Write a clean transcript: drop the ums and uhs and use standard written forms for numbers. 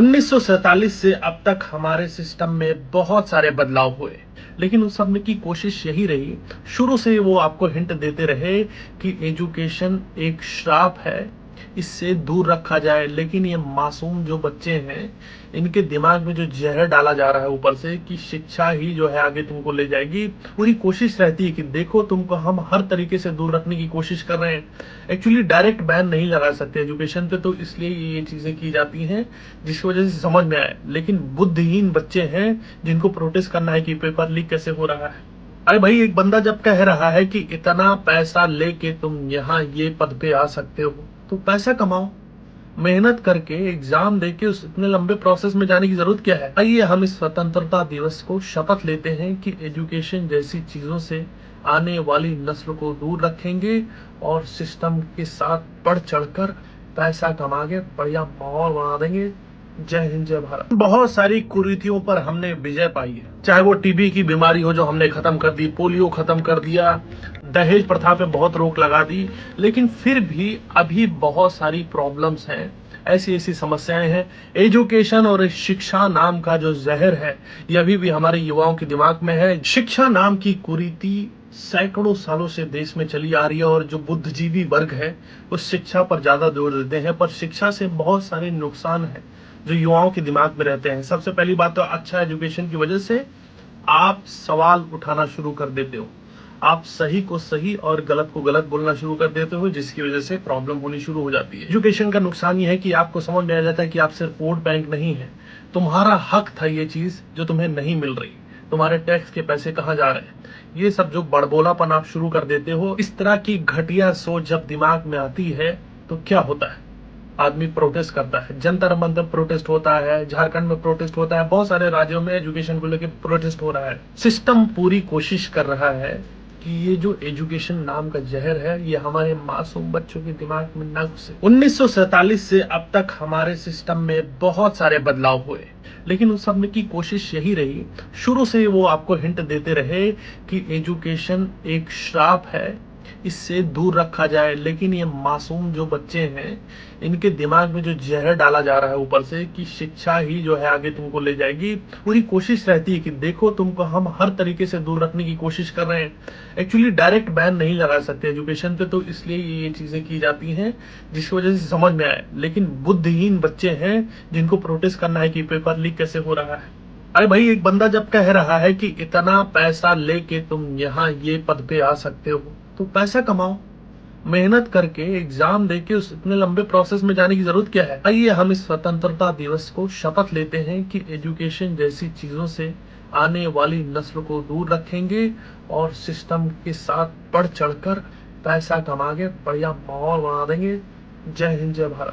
1947 से अब तक हमारे सिस्टम में बहुत सारे बदलाव हुए, लेकिन उस सब में की कोशिश यही रही। शुरू से वो आपको हिंट देते रहे कि एजुकेशन एक श्राप है, इससे दूर रखा जाए। लेकिन ये मासूम जो बच्चे हैं, इनके दिमाग में जो जहर डाला जा रहा है ऊपर से कि शिक्षा ही जो है आगे तुमको ले जाएगी, पूरी कोशिश रहती है कि देखो तुमको हम हर तरीके से दूर रखने की कोशिश कर रहे हैं। एक्चुअली डायरेक्ट बैन नहीं लगा सकते एजुकेशन पे, तो इसलिए ये चीजें की जाती हैं जिसकी वजह से समझ में आए। लेकिन बुद्धिहीन बच्चे हैं जिनको प्रोटेस्ट करना है कि पेपर लीक कैसे हो रहा है। अरे भाई, एक बंदा जब कह रहा है कि इतना पैसा लेके तुम यहाँ ये पद पे आ सकते हो, तो पैसा कमाओ, मेहनत करके एग्जाम देके उस इतने लंबे प्रोसेस में जाने की जरूरत क्या है। आइए हम इस स्वतंत्रता दिवस को शपथ लेते हैं कि एजुकेशन जैसी चीजों से आने वाली नस्ल को दूर रखेंगे और सिस्टम के साथ बढ़ चढ़कर पैसा कमा के बढ़िया माहौल बना देंगे। जय हिंद, जय भारत। बहुत सारी कुरीतियों पर हमने विजय पाई है, चाहे वो टीबी की बीमारी हो जो हमने खत्म कर दी, पोलियो खत्म कर दिया, दहेज प्रथा पे बहुत रोक लगा दी। लेकिन फिर भी अभी बहुत सारी प्रॉब्लम्स हैं, ऐसी ऐसी समस्याएं हैं। एजुकेशन और शिक्षा नाम का जो जहर है, ये अभी भी हमारे युवाओं के दिमाग में है। शिक्षा नाम की कुरीति सैकड़ों सालों से देश में चली आ रही है, और जो बुद्धिजीवी वर्ग है वो शिक्षा पर ज्यादा जोर देते हैं, पर शिक्षा से बहुत सारे नुकसान है जो युवाओं के दिमाग में रहते हैं। सबसे पहली बात तो अच्छा एजुकेशन की वजह से आप सवाल उठाना शुरू कर देते हो, आप सही को सही और गलत को गलत बोलना शुरू कर देते हो, जिसकी वजह से प्रॉब्लम होनी शुरू हो जाती है। एजुकेशन का नुकसान ये है कि आपको समझ में आ जाता है कि आप सिर्फ वोट बैंक नहीं है, तुम्हारा हक था ये चीज जो तुम्हें नहीं मिल रही, तुम्हारे टैक्स के पैसे कहाँ जा रहे हैं, ये सब जो बड़बोलापन आप शुरू कर देते हो। इस तरह की घटिया सोच जब दिमाग में आती है तो क्या होता है, आदमी प्रोटेस्ट करता है। जंतर मंतर प्रोटेस्ट होता है, झारखंड में प्रोटेस्ट होता है, बहुत सारे राज्यों में एजुकेशन को लेकर प्रोटेस्ट हो रहा है। सिस्टम पूरी कोशिश कर रहा है कि ये जो एजुकेशन नाम का जहर है, ये हमारे मासूम बच्चों के दिमाग में न घुसे। 1947 से अब तक हमारे सिस्टम में बहुत सारे बदलाव हुए, लेकिन उस सब में की कोशिश यही रही। शुरू से वो आपको हिंट देते रहे कि एजुकेशन एक श्राप है, इससे दूर रखा जाए। लेकिन ये मासूम जो बच्चे हैं, इनके दिमाग में जो जहर डाला जा रहा है ऊपर से कि शिक्षा ही जो है आगे तुमको ले जाएगी, पूरी कोशिश रहती है कि देखो तुमको हम हर तरीके से दूर रखने की कोशिश कर रहे हैं। एक्चुअली डायरेक्ट बैन नहीं लगा सकते एजुकेशन पे, तो इसलिए ये चीजें की जाती हैं जिसकी वजह से समझ में आए। लेकिन बुद्धिहीन बच्चे हैं जिनको प्रोटेस्ट करना है कि पेपर लीक कैसे हो रहा है। अरे भाई, एक बंदा जब कह रहा है कि इतना पैसा लेके तुम यहाँ ये पद पे आ सकते हो, तो पैसा कमाओ, मेहनत करके एग्जाम देके उस इतने लंबे प्रोसेस में जाने की जरूरत क्या है। आइए हम इस स्वतंत्रता दिवस को शपथ लेते हैं कि एजुकेशन जैसी चीजों से आने वाली नस्ल को दूर रखेंगे और सिस्टम के साथ बढ़ चढ़कर पैसा कमा के बढ़िया माहौल बना देंगे। जय हिंद, जय भारत।